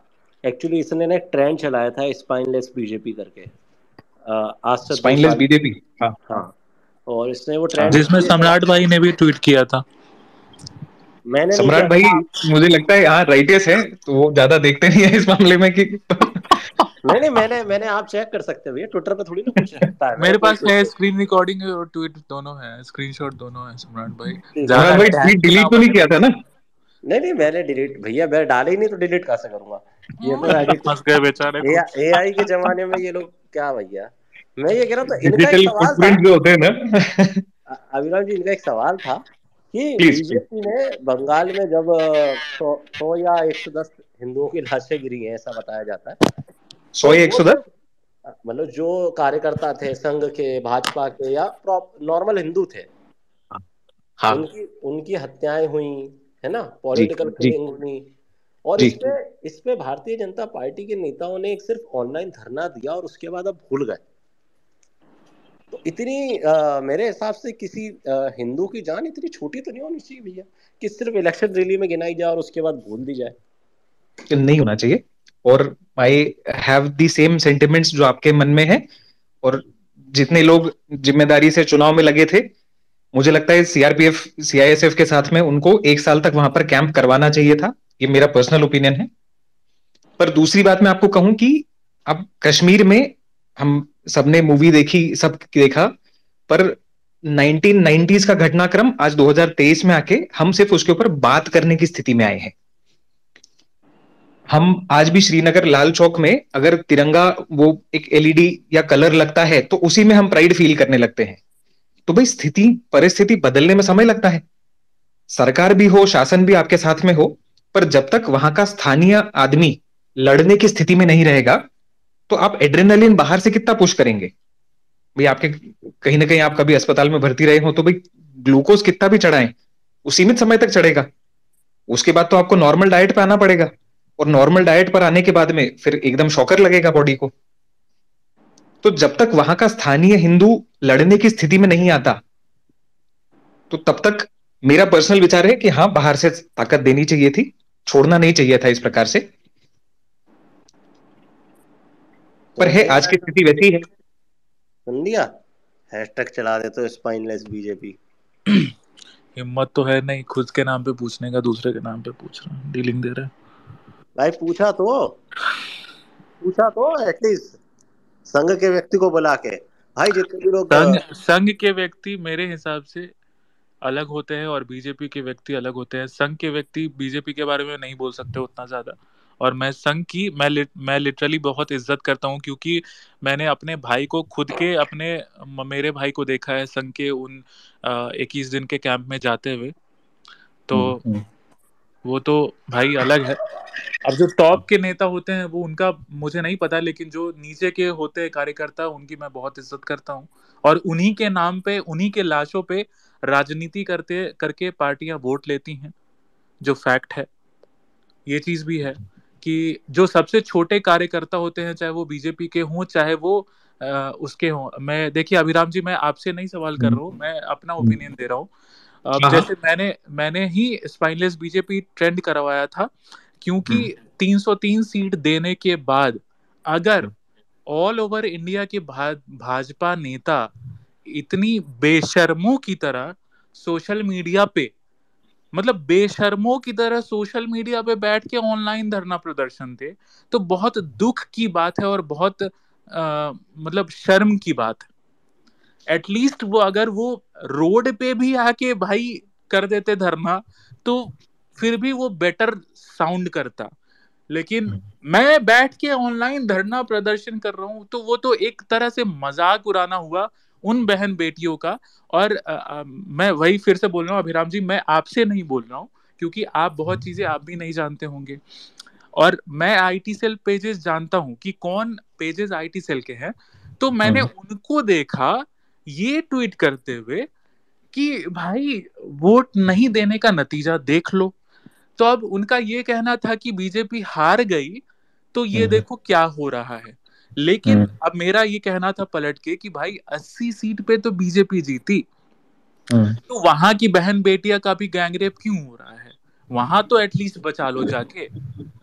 एक्चुअली इसने ना एक ट्रेंड चलाया था स्पाइनलेस बीजेपी करके, आज से 2 स्पाइनलेस साल बीजेपी। हाँ, और इसने वो ट्रेंड जिसमें सम्राट भाई ने भी ट्वीट किया था। मैंने सम्राट भाई मुझे लगता है यहाँ राइटियस है, तो वो ज्यादा देखते नहीं है इस मामले में कि नहीं मैंने आप चेक कर सकते हैं भैया, ट्विटर पे थोड़ी ना कुछ रहता है। मेरे पास है स्क्रीन रिकॉर्डिंग और ट्वीट दोनों है, स्क्रीनशॉट दोनों है। सम्राट भाई ट्वीट डिलीट तो नहीं किया था ना? नहीं मैंने डिलीट भैया, मैं डाले ही नहीं तो डिलीट कैसे करूंगा? ये तो एडिट फंस गए बेचारे को। एआई के जमाने में ये लोग क्या भैया। मैं ये कह रहा था, इनका एक सवाल था जो होते हैं ना अभिराम जी, इनका एक सवाल था कि बीजेपी ने बंगाल में जब 100 या 110 हिंदुओं की लाशें गिरी हैं, ऐसा बताया जाता है। 100 या 110 मतलब जो कार्यकर्ता थे संघ के, भाजपा के या नॉर्मल हिंदू थे, हाँ, उनकी हत्याएं हुई है ना, पॉलिटिकल किलिंग हुई। और इसपे भारतीय जनता पार्टी के नेताओं ने एक सिर्फ ऑनलाइन धरना दिया और उसके बाद अब भूल गए। तो इतनी मेरे हिसाब से किसी हिंदू की जान इतनी छोटी तो नहीं होनी चाहिए भैया कि सिर्फ इलेक्शन रैली में गिनाई जाए और उसके बाद भूल दी जाए। नहीं होना चाहिए, और I have the same sentiments जो आपके मन में है। और जितने लोग जिम्मेदारी से चुनाव में लगे थे, मुझे लगता है सीआरपीएफ सीआईएसएफ के साथ में उनको 1 साल तक वहां पर कैंप करवाना चाहिए था। ये मेरा पर्सनल ओपिनियन है। पर दूसरी बात मैं आपको कहूं कि अब कश्मीर में हम सबने मूवी देखी, सब देखा, पर 1990s का घटनाक्रम आज 2023 में आके हम सिर्फ उसके ऊपर बात करने की स्थिति में आए हैं। हम आज भी श्रीनगर लाल चौक में अगर तिरंगा वो एक एलईडी या कलर लगता है तो उसी में हम प्राइड फील करने लगते हैं। तो भाई स्थिति परिस्थिति बदलने में समय लगता है। सरकार भी हो, शासन भी आपके साथ में हो, पर जब तक वहां का स्थानीय आदमी लड़ने की स्थिति में नहीं रहेगा तो आप एड्रेनलिन बाहर से कितना पुश करेंगे। भाई आपके कहीं ना कहीं आप कभी अस्पताल में भर्ती रहे हो तो भाई ग्लूकोज कितना भी चढ़ाएं वो सीमित समय तक चढ़ेगा। उसके बाद तो आपको नॉर्मल डाइट पे आना पड़ेगा, और नॉर्मल डाइट पर आने के बाद में फिर एकदम शॉकर लगेगा बॉडी को। तो जब तक वहां का स्थानीय हिंदू लड़ने की स्थिति में नहीं आता तो तब तक मेरा पर्सनल विचार है कि हाँ, बाहर से ताकत देनी चाहिए थी, छोड़ना नहीं चाहिए था इस प्रकार से। पर है आज की स्थिति वैसी है। सुन लिया, हैशटैग चला दे तो स्पाइनलेस बीजेपी। हिम्मत तो है नहीं खुद के नाम पे पूछने का, दूसरे के नाम पे पूछ रहा है, डीलिंग दे रहा है। भाई पूछा तो एटलीस्ट संघ के व्यक्ति को बुला के। भाई जितने भी लोग संघ के व्यक्ति मेरे हिसाब से अलग होते हैं और बीजेपी के व्यक्ति अलग होते हैं। संघ के व्यक्ति बीजेपी के बारे में नहीं बोल सकते उतना ज्यादा, और मैं संघ की मैं लिटरली बहुत इज्जत करता हूँ, क्योंकि मैंने अपने भाई को खुद के मेरे भाई को देखा है संघ के उन 21 दिन के कैंप में जाते हुए। तो वो तो भाई अलग है। अब जो टॉप के नेता होते हैं वो उनका मुझे नहीं पता, लेकिन जो नीचे के होते हैं कार्यकर्ता उनकी मैं बहुत इज्जत करता हूँ। और उन्हीं के नाम पे, उन्हीं के लाशों पे राजनीति करके पार्टियां वोट लेती हैं, जो फैक्ट है। ये चीज भी है कि जो सबसे छोटे कार्यकर्ता होते हैं, चाहे वो बीजेपी के हों चाहे वो उसके हों। मैं देखिए अभिराम जी, मैं आपसे नहीं सवाल कर रहा हूँ, मैं अपना ओपिनियन दे रहा हूँ। अब जैसे मैंने ही स्पाइनलेस बीजेपी ट्रेंड करवाया था, क्योंकि 303 सीट देने के बाद अगर ऑल ओवर इंडिया के भाजपा नेता इतनी बेशर्मों की तरह सोशल मीडिया पे, मतलब बेशर्मों की तरह सोशल मीडिया पे बैठ के ऑनलाइन धरना प्रदर्शन थे, तो बहुत दुख की बात है और बहुत मतलब शर्म की बात है। एटलीस्ट वो अगर वो रोड पे भी आके भाई कर देते धरना तो फिर भी वो बेटर साउंड करता। लेकिन मैं बैठ के ऑनलाइन धरना प्रदर्शन कर रहा हूं तो वो तो एक तरह से मजाक उड़ाना हुआ उन बहन बेटियों का। और मैं वही फिर से बोल रहा हूँ अभिराम जी, मैं आपसे नहीं बोल रहा हूँ क्योंकि आप बहुत चीजें आप भी नहीं जानते होंगे, और मैं आईटी सेल पेजेस जानता हूँ कि कौन पेजेस आईटी सेल के हैं। तो मैंने उनको देखा ये ट्वीट करते हुए कि भाई वोट नहीं देने का नतीजा देख लो। तो अब उनका ये कहना था कि बीजेपी हार गई तो ये देखो क्या हो रहा है। लेकिन अब मेरा ये कहना था पलट के कि भाई 80 सीट पे तो बीजेपी जीती, तो वहां की बहन बेटियां का भी गैंगरेप क्यों हो रहा है? वहां तो एटलीस्ट बचा लो जाके।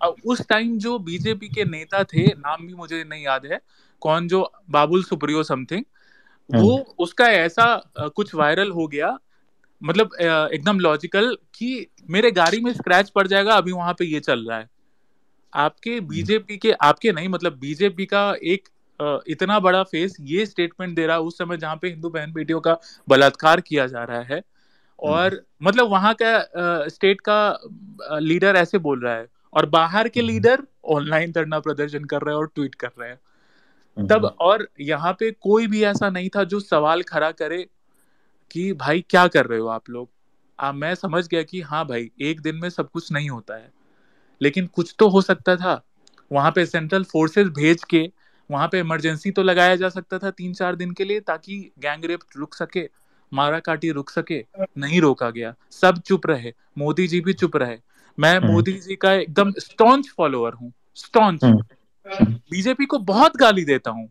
अब उस टाइम जो बीजेपी के नेता थे, नाम भी मुझे नहीं याद है कौन, जो बाबुल सुप्रियो समथिंग, वो उसका ऐसा कुछ वायरल हो गया, मतलब एकदम लॉजिकल कि मेरे गाड़ी में स्क्रैच पड़ जाएगा, अभी वहां पे ये चल रहा है। आपके बीजेपी के, आपके नहीं मतलब बीजेपी का एक इतना बड़ा फेस ये स्टेटमेंट दे रहा है उस समय जहां पे हिंदू बहन बेटियों का बलात्कार किया जा रहा है, और मतलब वहां का स्टेट का लीडर ऐसे बोल रहा है, और बाहर के लीडर ऑनलाइन धरना प्रदर्शन कर रहे हैं और ट्वीट कर रहे हैं तब। और यहाँ पे कोई भी ऐसा नहीं था जो सवाल खड़ा करे कि भाई क्या कर रहे हो आप लोग। मैं समझ गया कि हाँ भाई एक दिन में सब कुछ नहीं होता है, लेकिन कुछ तो हो सकता था। वहां पे सेंट्रल फोर्सेस भेज के वहां पे इमरजेंसी तो लगाया जा सकता था 3-4 दिन के लिए, ताकि गैंग रेप रुक सके, मारा काटी रुक सके। नहीं रोका गया, सब चुप रहे, मोदी जी भी चुप रहे। मैं मोदी जी का एकदम स्टॉन्च फॉलोअर हूँ, स्टॉन्च। बीजेपी को बहुत गाली देता हूँ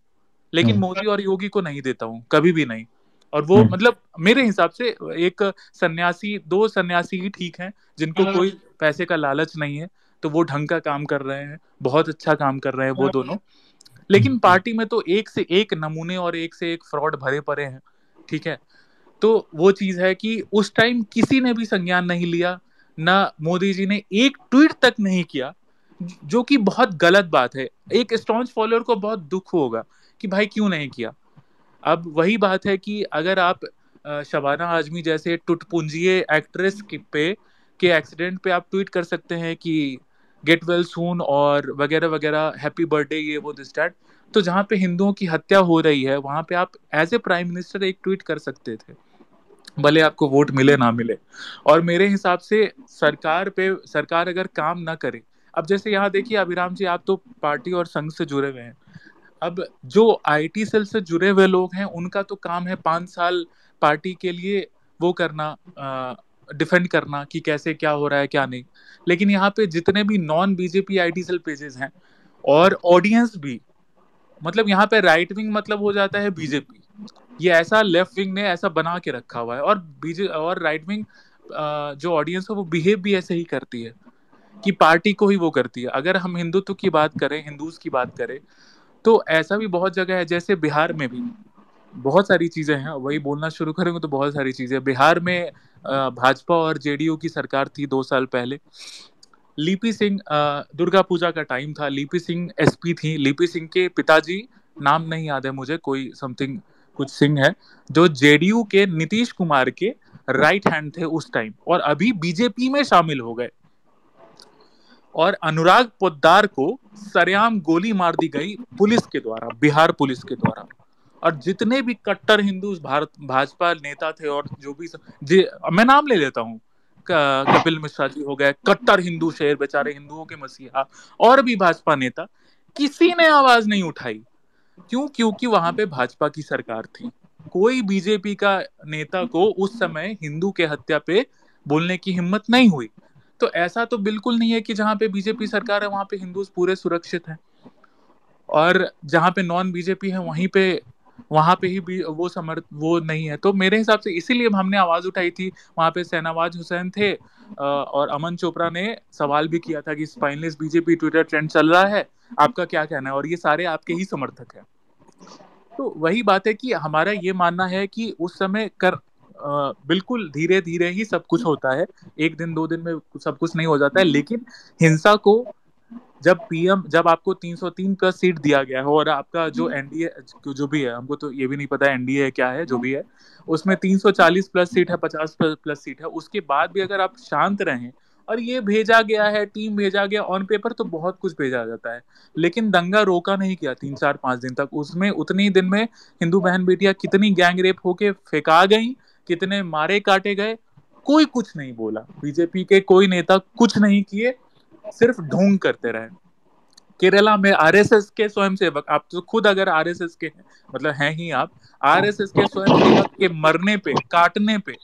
लेकिन मोदी और योगी को नहीं देता हूँ, कभी भी नहीं। और वो मतलब मेरे हिसाब से एक सन्यासी, 2 सन्यासी ही ठीक हैं जिनको कोई पैसे का लालच नहीं है, तो वो ढंग का काम कर रहे हैं, बहुत अच्छा काम कर रहे हैं वो दोनों। लेकिन पार्टी में तो एक से एक नमूने और एक से एक फ्रॉड भरे पड़े हैं, ठीक है। तो वो चीज है कि उस टाइम किसी ने भी संज्ञान नहीं लिया, ना मोदी जी ने एक ट्वीट तक नहीं किया, जो कि बहुत गलत बात है। एक स्टॉन्च फॉलोअर को बहुत दुख होगा कि भाई क्यों नहीं किया। अब वही बात है कि अगर आप शबाना आजमी जैसे टुटपुंजिए एक्ट्रेस के एक्सीडेंट पे आप ट्वीट कर सकते हैं कि गेट वेल सून और वगैरह वगैरह, हैप्पी बर्थडे, ये वो दिस डैट, तो जहाँ पे हिंदुओं की हत्या हो रही है वहां पे आप एज ए प्राइम मिनिस्टर एक ट्वीट कर सकते थे, भले आपको वोट मिले ना मिले। और मेरे हिसाब से सरकार अगर काम ना करे, अब जैसे यहाँ देखिए अभिराम जी, आप तो पार्टी और संघ से जुड़े हुए हैं, अब जो आईटी सेल से जुड़े हुए लोग हैं उनका तो काम है 5 साल पार्टी के लिए वो करना, डिफेंड करना कि कैसे क्या हो रहा है क्या नहीं। लेकिन यहाँ पे जितने भी non BJP IT cell pages हैं और ऑडियंस भी, मतलब यहाँ पे राइट विंग मतलब हो जाता है बीजेपी, ये ऐसा लेफ्ट विंग ने ऐसा बना के रखा हुआ है, और राइट विंग जो ऑडियंस है वो बिहेव भी ऐसे ही करती है कि पार्टी को ही वो करती है। अगर हम हिंदुत्व की बात करें, हिंदूज की बात करें, तो ऐसा भी बहुत जगह है, जैसे बिहार में भी बहुत सारी चीजें हैं, वही बोलना शुरू करेंगे तो बहुत सारी चीजें। बिहार में भाजपा और जेडीयू की सरकार थी 2 साल पहले। लीपी सिंह, दुर्गा पूजा का टाइम था, लीपी सिंह एसपी थी। लीपी सिंह के पिताजी, नाम नहीं याद है मुझे, कोई समथिंग कुछ सिंह है, जो जेडीयू के नीतीश कुमार के राइट हैंड थे उस टाइम, और अभी बीजेपी में शामिल हो गए। और अनुराग पोद्दार को सरेआम गोली मार दी गई पुलिस के द्वारा, बिहार पुलिस के द्वारा। और जितने भी कट्टर हिंदू भाजपा नेता थे, और जो भी मैं नाम ले लेता हूँ, कपिल मिश्रा जी हो गए, कट्टर हिंदू शेर, बेचारे हिंदुओं के मसीहा, और भी भाजपा नेता, किसी ने आवाज नहीं उठाई। क्यों? क्योंकि वहां पे भाजपा की सरकार थी। कोई बीजेपी का नेता को उस समय हिंदू के हत्या पे बोलने की हिम्मत नहीं हुई। तो ऐसा तो बिल्कुल नहीं है कि जहां पे बीजेपी सरकार है वहां पे हिंदू पूरे सुरक्षित हैं, और जहां पे नॉन बीजेपी है वहां पे ही भी वो नहीं है। तो मेरे हिसाब से इसीलिए हमने आवाज उठाई थी। वहां पे शहनवाज हुसैन थे, और अमन चोपड़ा ने सवाल भी किया था कि स्पाइनलेस बीजेपी ट्विटर ट्रेंड चल रहा है, आपका क्या कहना है, और ये सारे आपके ही समर्थक हैं। तो वही बात है कि हमारा ये मानना है कि उस समय बिल्कुल धीरे धीरे ही सब कुछ होता है, 1 दिन 2 दिन में सब कुछ नहीं हो जाता है। लेकिन हिंसा को जब आपको 303 प्लस सीट दिया गया है, और आपका जो एनडीए जो भी है, हमको तो ये भी नहीं पता एनडीए क्या है, जो भी है उसमें 340 प्लस सीट है, 50 प्लस सीट है, उसके बाद भी अगर आप शांत रहें, और ये भेजा गया है, टीम भेजा गया, ऑन पेपर तो बहुत कुछ भेजा जाता है, लेकिन दंगा रोका नहीं गया 3 4 5 दिन तक। उसमें उतनी दिन में हिंदू बहन बेटियां कितनी गैंग रेप होके फेंका गई, कितने मारे काटे गए, कोई कुछ नहीं बोला। बीजेपी के कोई नेता कुछ नहीं किए, सिर्फ ढोंग करते रहे। केरला में आरएसएस के स्वयंसेवक, आप तो खुद अगर आरएसएस के हैं, मतलब हैं ही आप, आरएसएस के स्वयंसेवक के मरने पे, काटने पे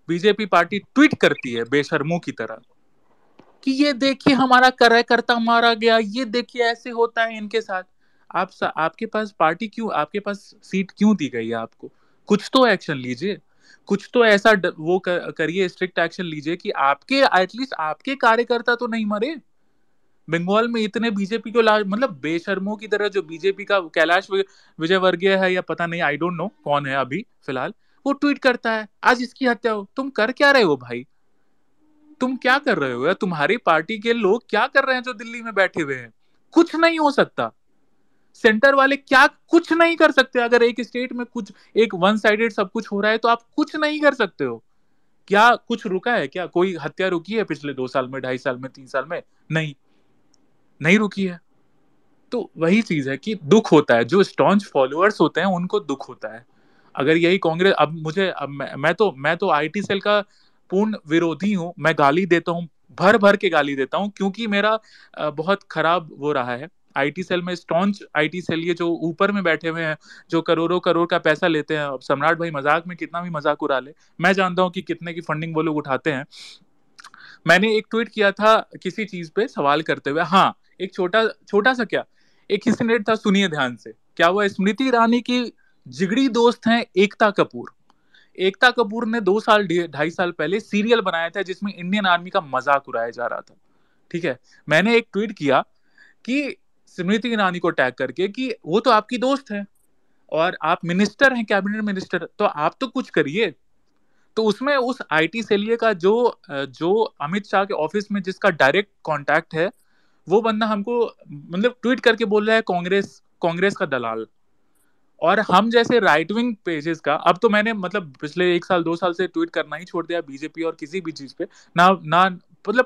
बीजेपी पार्टी ट्वीट करती है बेशर्मों की तरह कि ये देखिए हमारा कार्यकर्ता मारा गया, ये देखिए ऐसे होता है इनके साथ। आपके पास पार्टी क्यों, आपके पास सीट क्यों दी गई है आपको? कुछ तो एक्शन लीजिए, कुछ तो ऐसा वो करिए, स्ट्रिक्ट एक्शन लीजिए कि आपके एटलीस्ट आपके कार्यकर्ता तो नहीं मरे। बंगाल में इतने बीजेपी को मतलब बेशर्मों की तरह, जो बीजेपी का कैलाश विजयवर्गीय है या पता नहीं, आई डोंट नो कौन है अभी फिलहाल, वो ट्वीट करता है आज इसकी हत्या हो। तुम कर क्या रहे हो भाई? तुम क्या कर रहे हो? या तुम्हारी पार्टी के लोग क्या कर रहे हैं जो दिल्ली में बैठे हुए हैं? कुछ नहीं हो सकता। सेंटर वाले क्या कुछ नहीं कर सकते? अगर एक स्टेट में कुछ एक वन साइडेड सब कुछ हो रहा है तो आप कुछ नहीं कर सकते हो। क्या कुछ रुका है? क्या कोई हत्या रुकी है पिछले 2 साल में, 2.5 साल में, 3 साल में? नहीं रुकी है। तो वही चीज है कि दुख होता है, जो स्टॉन्च फॉलोअर्स होते हैं उनको दुख होता है। अगर यही कांग्रेस, मैं तो आईटी सेल का पूर्ण विरोधी हूं। मैं गाली देता हूं, भर भर के गाली देता हूं, क्योंकि मेरा बहुत खराब वो रहा है आईटी सेल में। स्टॉन्च आईटी सेल, ये जो ऊपर में बैठे हुए हैं, जो करोड़ों करोड़ का पैसा लेते हैं। अब सम्राट भाई मजाक में कितना भी मजाक उड़ा ले, मैं जानता हूं कि कितने की फंडिंग वो लोग उठाते हैं। मैंने एक ट्वीट किया था किसी चीज पे सवाल करते हुए, हाँ, एक छोटा सा क्या, एक हिस्ट्री नेट था, सुनिए ध्यान से। क्या हुआ? स्मृति ईरानी की जिगरी दोस्त हैं एकता कपूर। एकता कपूर ने 2-2.5 साल पहले सीरियल बनाया था जिसमें इंडियन आर्मी का मजाक उड़ाया जा रहा था। ठीक है, मैंने एक ट्वीट किया कि स्मृति ईरानी को टैग करके कि वो तो आपकी दोस्त है और आप मिनिस्टर हैं, कैबिनेट मिनिस्टर, तो आप तो कुछ करिए। तो उसमें उस आईटी सेलिए का जो अमित शाह के ऑफिस में जिसका डायरेक्ट कांटेक्ट है, वो बंदा हमको मतलब ट्वीट करके बोल रहा है कांग्रेस का दलाल। और हम जैसे राइट विंग पेजेस का, अब तो मैंने मतलब पिछले 1 साल 2 साल से ट्वीट करना ही छोड़ दिया बीजेपी और किसी भी चीज पे, ना मतलब